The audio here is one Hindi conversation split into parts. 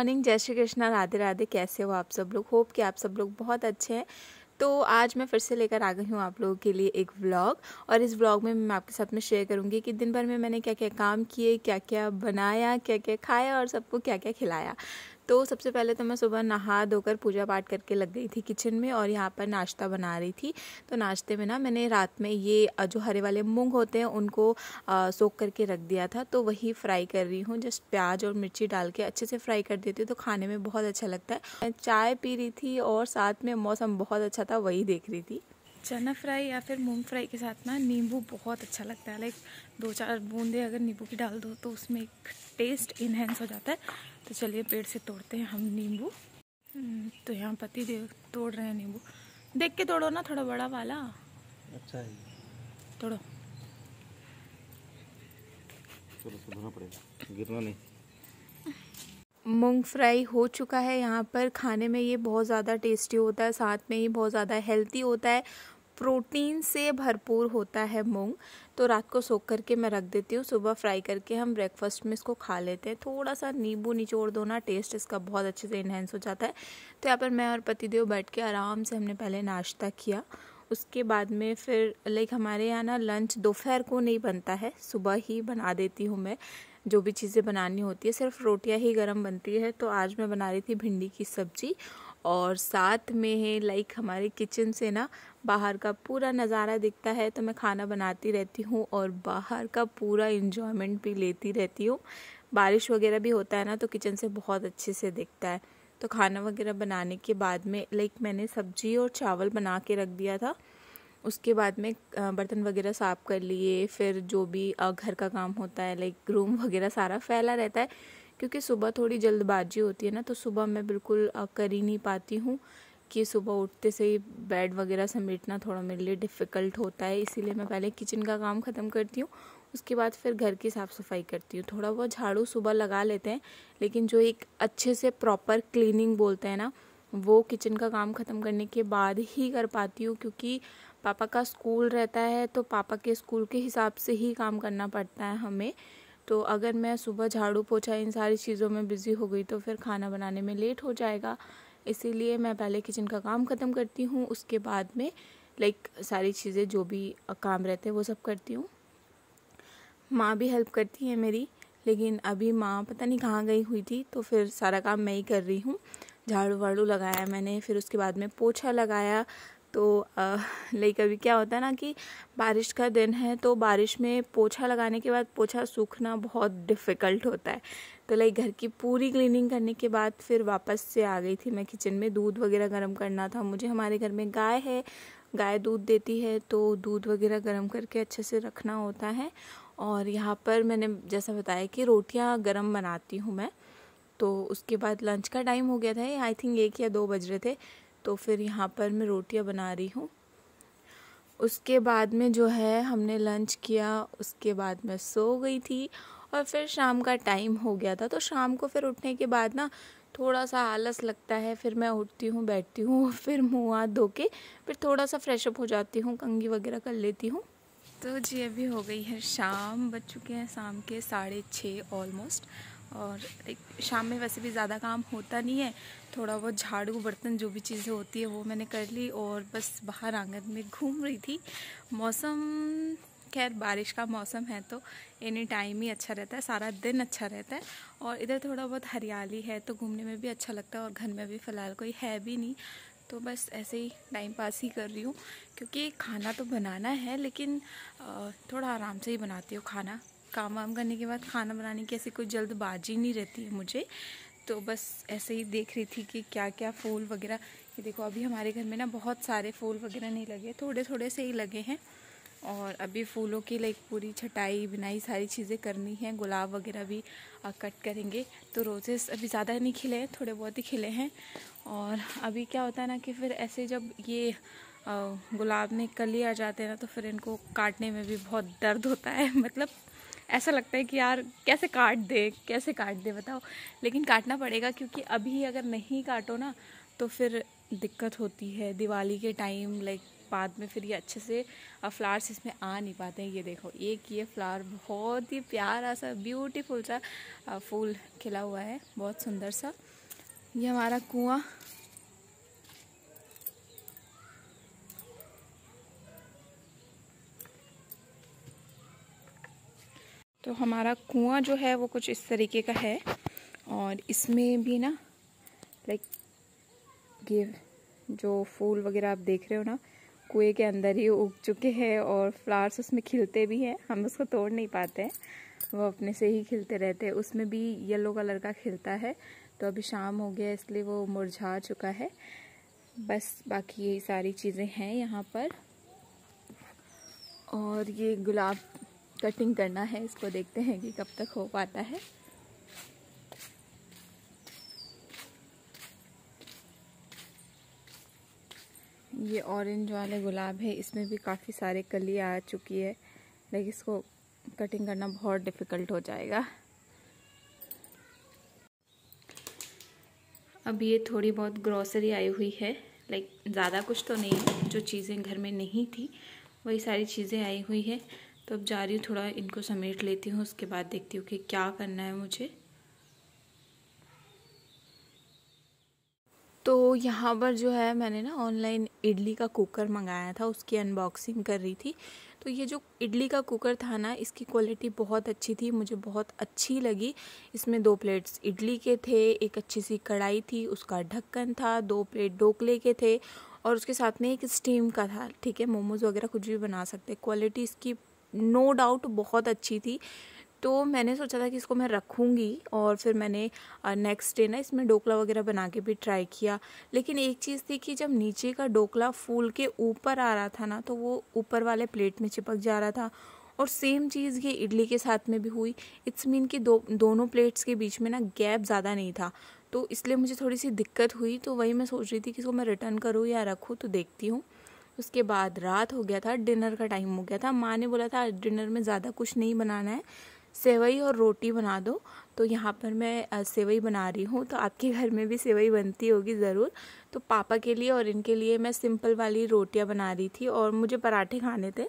मॉर्निंग, जय श्री कृष्णा, राधे राधे। कैसे हो आप सब लोग? होप कि आप सब लोग बहुत अच्छे हैं। तो आज मैं फिर से लेकर आ गई हूँ आप लोगों के लिए एक व्लॉग, और इस व्लॉग में मैं आपके साथ में शेयर करूँगी कि दिन भर में मैंने क्या क्या काम किए, क्या क्या बनाया, क्या क्या खाया और सबको क्या क्या खिलाया। तो सबसे पहले तो मैं सुबह नहा धोकर पूजा पाठ करके लग गई थी किचन में, और यहाँ पर नाश्ता बना रही थी। तो नाश्ते में ना मैंने रात में ये जो हरे वाले मूंग होते हैं उनको सोख करके रख दिया था, तो वही फ्राई कर रही हूँ। जस्ट प्याज और मिर्ची डाल के अच्छे से फ्राई कर देती हूँ तो खाने में बहुत अच्छा लगता है। मैं चाय पी रही थी और साथ में मौसम बहुत अच्छा था, वही देख रही थी। चना फ्राई या फिर मूंग फ्राई के साथ ना नींबू बहुत अच्छा लगता है। लाइक 2-4 बूंदे अगर नींबू की डाल दो तो उसमें एक टेस्ट इन्हेंस हो जाता है। तो चलिए पेड़ से तोड़ते हैं हम नींबू। तो यहाँ पति देव तोड़ रहे हैं नींबू। देख के तोड़ो ना, थोड़ा बड़ा वाला। अच्छा है, तोड़ो। चलो सुधरना पड़ेगा, गिरना नहीं। मूंग फ्राई हो चुका है। यहाँ पर खाने में ये बहुत ज़्यादा टेस्टी होता है, साथ में ये बहुत ज़्यादा हेल्दी होता है, प्रोटीन से भरपूर होता है मूंग। तो रात को सोख करके मैं रख देती हूँ, सुबह फ्राई करके हम ब्रेकफास्ट में इसको खा लेते हैं। थोड़ा सा नींबू निचोड़ दो ना, टेस्ट इसका बहुत अच्छे से इन्हेंस हो जाता है। तो यहाँ पर मैं और पतिदेव बैठ के आराम से हमने पहले नाश्ता किया। उसके बाद में फिर लाइक हमारे यहाँ ना लंच दोपहर को नहीं बनता है, सुबह ही बना देती हूँ मैं। जो भी चीज़ें बनानी होती है, सिर्फ रोटियां ही गरम बनती है। तो आज मैं बना रही थी भिंडी की सब्जी, और साथ में है लाइक हमारे किचन से ना बाहर का पूरा नज़ारा दिखता है। तो मैं खाना बनाती रहती हूँ और बाहर का पूरा इंजॉयमेंट भी लेती रहती हूँ। बारिश वगैरह भी होता है ना तो किचन से बहुत अच्छे से दिखता है। तो खाना वगैरह बनाने के बाद में लाइक मैंने सब्जी और चावल बना के रख दिया था। उसके बाद में बर्तन वगैरह साफ़ कर लिए। फिर जो भी घर का काम होता है लाइक रूम वगैरह सारा फैला रहता है, क्योंकि सुबह थोड़ी जल्दबाजी होती है ना, तो सुबह मैं बिल्कुल कर ही नहीं पाती हूँ कि सुबह उठते से ही बेड वगैरह समेटना थोड़ा मेरे लिए डिफ़िकल्ट होता है। इसीलिए मैं पहले किचन का काम ख़त्म करती हूँ, उसके बाद फिर घर की साफ़ सफाई करती हूँ। थोड़ा बहुत झाड़ू सुबह लगा लेते हैं, लेकिन जो एक अच्छे से प्रॉपर क्लीनिंग बोलते हैं ना, वो किचन का काम ख़त्म करने के बाद ही कर पाती हूँ, क्योंकि पापा का स्कूल रहता है तो पापा के स्कूल के हिसाब से ही काम करना पड़ता है हमें। तो अगर मैं सुबह झाड़ू पोछा इन सारी चीज़ों में बिज़ी हो गई तो फिर खाना बनाने में लेट हो जाएगा। इसीलिए मैं पहले किचन का काम ख़त्म करती हूँ, उसके बाद में लाइक सारी चीज़ें जो भी काम रहते हैं वो सब करती हूँ। माँ भी हेल्प करती है मेरी, लेकिन अभी माँ पता नहीं कहाँ गई हुई थी, तो फिर सारा काम मैं ही कर रही हूँ। झाड़ू वाड़ू लगाया मैंने, फिर उसके बाद में पोछा लगाया। तो लाइक अभी क्या होता है ना कि बारिश का दिन है, तो बारिश में पोछा लगाने के बाद पोछा सूखना बहुत डिफ़िकल्ट होता है। तो लाइक घर की पूरी क्लीनिंग करने के बाद फिर वापस से आ गई थी मैं किचन में। दूध वगैरह गर्म करना था मुझे। हमारे घर में गाय है, गाय दूध देती है, तो दूध वगैरह गर्म करके अच्छे से रखना होता है। और यहाँ पर मैंने जैसा बताया कि रोटियाँ गरम बनाती हूँ मैं। तो उसके बाद लंच का टाइम हो गया था, आई थिंक 1 या 2 बज रहे थे। तो फिर यहाँ पर मैं रोटियाँ बना रही हूँ। उसके बाद में जो है हमने लंच किया, उसके बाद मैं सो गई थी। और फिर शाम का टाइम हो गया था, तो शाम को फिर उठने के बाद ना थोड़ा सा आलस लगता है। फिर मैं उठती हूँ, बैठती हूँ, फिर मुँह हाथ धो के फिर थोड़ा सा फ्रेशअप हो जाती हूँ, कंघी वगैरह कर लेती हूँ। तो जी अभी हो गई है शाम, बज चुके हैं शाम के 6:30 ऑलमोस्ट। और एक शाम में वैसे भी ज़्यादा काम होता नहीं है, थोड़ा बहुत झाड़ू बर्तन जो भी चीज़ें होती है वो मैंने कर ली, और बस बाहर आंगन में घूम रही थी। मौसम खैर बारिश का मौसम है तो एनी टाइम ही अच्छा रहता है, सारा दिन अच्छा रहता है। और इधर थोड़ा बहुत हरियाली है तो घूमने में भी अच्छा लगता है, और घर में भी फ़िलहाल कोई है भी नहीं, तो बस ऐसे ही टाइम पास ही कर रही हूँ। क्योंकि खाना तो बनाना है, लेकिन थोड़ा आराम से ही बनाती हूँ खाना। काम वाम करने के बाद खाना बनाने की ऐसी कोई जल्दबाजी नहीं रहती है मुझे। तो बस ऐसे ही देख रही थी कि क्या क्या फूल वगैरह, ये देखो अभी हमारे घर में ना बहुत सारे फूल वगैरह नहीं लगे, थोड़े थोड़े से ही लगे हैं। और अभी फूलों की लाइक पूरी छटाई बिनाई सारी चीज़ें करनी है। गुलाब वगैरह भी कट करेंगे। तो रोजेस अभी ज़्यादा नहीं खिले हैं, थोड़े बहुत ही खिले हैं। और अभी क्या होता है ना कि फिर ऐसे जब ये गुलाब में कली आ जाते हैं ना, तो फिर इनको काटने में भी बहुत दर्द होता है। मतलब ऐसा लगता है कि यार कैसे काट दे बताओ, लेकिन काटना पड़ेगा, क्योंकि अभी अगर नहीं काटो ना तो फिर दिक्कत होती है दिवाली के टाइम। लाइक बाद में फिर ये अच्छे से फ्लावर्स इसमें आ नहीं पाते हैं। ये देखो एक ये फ्लावर बहुत ही प्यारा सा ब्यूटीफुल सा फूल खिला हुआ है, बहुत सुंदर सा। ये हमारा कुआं, तो हमारा कुआं जो है वो कुछ इस तरीके का है। और इसमें भी ना लाइक ये जो फूल वगैरह आप देख रहे हो ना, कुएं के अंदर ही उग चुके हैं और फ्लावर्स उसमें खिलते भी हैं। हम उसको तोड़ नहीं पाते हैं, वो अपने से ही खिलते रहते हैं। उसमें भी येलो कलर का खिलता है। तो अभी शाम हो गया इसलिए वो मुरझा चुका है। बस बाकी यही सारी चीज़ें हैं यहाँ पर। और ये गुलाब कटिंग करना है, इसको देखते हैं कि कब तक हो पाता है। ये ऑरेंज वाले गुलाब है, इसमें भी काफ़ी सारे कली आ चुकी है, लेकिन इसको कटिंग करना बहुत डिफ़िकल्ट हो जाएगा। अब ये थोड़ी बहुत ग्रॉसरी आई हुई है, लाइक ज़्यादा कुछ तो नहीं है, जो चीज़ें घर में नहीं थी वही सारी चीज़ें आई हुई है। तो अब जा रही हूँ, थोड़ा इनको समेट लेती हूँ, उसके बाद देखती हूँ कि क्या करना है मुझे। तो यहाँ पर जो है मैंने ना ऑनलाइन इडली का कुकर मंगाया था, उसकी अनबॉक्सिंग कर रही थी। तो ये जो इडली का कुकर था ना, इसकी क्वालिटी बहुत अच्छी थी, मुझे बहुत अच्छी लगी। इसमें 2 प्लेट्स इडली के थे, एक अच्छी सी कढ़ाई थी, उसका ढक्कन था, 2 प्लेट ढोकले के थे और उसके साथ में एक स्टीम का था। ठीक है, मोमोज़ वगैरह कुछ भी बना सकते। क्वालिटी इसकी नो डाउट बहुत अच्छी थी। तो मैंने सोचा था कि इसको मैं रखूँगी और फिर मैंने नेक्स्ट डे ना इसमें ढोकला वगैरह बना के भी ट्राई किया। लेकिन एक चीज़ थी कि जब नीचे का ढोकला फूल के ऊपर आ रहा था ना, तो वो ऊपर वाले प्लेट में चिपक जा रहा था। और सेम चीज़ ये इडली के साथ में भी हुई। इट्स मीन कि दोनों प्लेट्स के बीच में ना गैप ज़्यादा नहीं था, तो इसलिए मुझे थोड़ी सी दिक्कत हुई। तो वही मैं सोच रही थी कि इसको मैं रिटर्न करूँ या रखूँ, तो देखती हूँ। उसके बाद रात हो गया था, डिनर का टाइम हो गया था। माँ ने बोला था डिनर में ज़्यादा कुछ नहीं बनाना है, सेवई और रोटी बना दो। तो यहाँ पर मैं सेवई बना रही हूँ। तो आपके घर में भी सेवई बनती होगी ज़रूर। तो पापा के लिए और इनके लिए मैं सिंपल वाली रोटियाँ बना रही थी और मुझे पराठे खाने थे।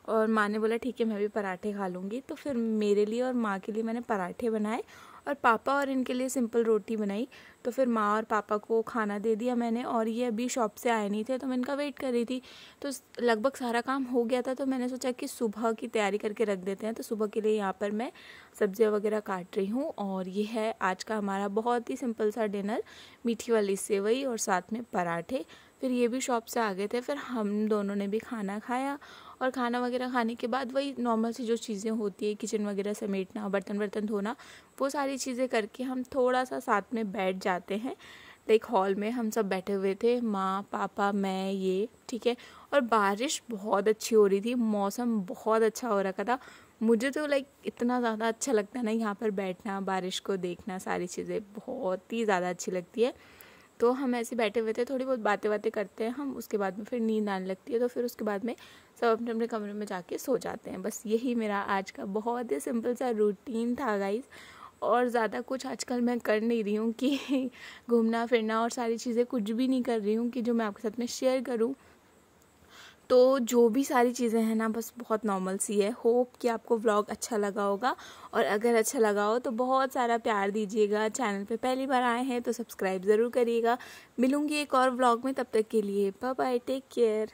और माँ ने बोला ठीक है मैं भी पराठे खा लूँगी। तो फिर मेरे लिए और माँ के लिए मैंने पराठे बनाए और पापा और इनके लिए सिंपल रोटी बनाई। तो फिर माँ और पापा को खाना दे दिया मैंने। और ये अभी शॉप से आए नहीं थे, तो मैं इनका वेट कर रही थी। तो लगभग सारा काम हो गया था, तो मैंने सोचा कि सुबह की तैयारी करके रख देते हैं। तो सुबह के लिए यहाँ पर मैं सब्जियाँ वगैरह काट रही हूँ। और ये है आज का हमारा बहुत ही सिंपल सा डिनर, मीठी वाली सेवई और साथ में पराठे। फिर ये भी शॉप से आ गए थे, फिर हम दोनों ने भी खाना खाया। और खाना वगैरह खाने के बाद वही नॉर्मल सी जो चीज़ें होती है, किचन वगैरह समेटना, बर्तन धोना, वो सारी चीज़ें करके हम थोड़ा सा साथ में बैठ जाते हैं। लाइक हॉल में हम सब बैठे हुए थे, माँ पापा मैं ये, ठीक है। और बारिश बहुत अच्छी हो रही थी, मौसम बहुत अच्छा हो रखा था। मुझे तो लाइक इतना ज़्यादा अच्छा लगता है ना यहाँ पर बैठना, बारिश को देखना, सारी चीज़ें बहुत ही ज़्यादा अच्छी लगती है। तो हम ऐसे बैठे हुए थे, थोड़ी बहुत बातें करते हैं हम। उसके बाद में फिर नींद आने लगती है, तो फिर उसके बाद में सब अपने अपने कमरे में जाके सो जाते हैं। बस यही मेरा आज का बहुत ही सिंपल सा रूटीन था गाइस। और ज़्यादा कुछ आजकल मैं कर नहीं रही हूँ कि घूमना फिरना और सारी चीज़ें कुछ भी नहीं कर रही हूँ कि जो मैं आपके साथ में शेयर करूँ। तो जो भी सारी चीज़ें हैं ना, बस बहुत नॉर्मल सी है। होप कि आपको व्लॉग अच्छा लगा होगा, और अगर अच्छा लगा हो तो बहुत सारा प्यार दीजिएगा। चैनल पे पहली बार आए हैं तो सब्सक्राइब ज़रूर करिएगा। मिलूँगी एक और व्लॉग में, तब तक के लिए बाय बाय, टेक केयर।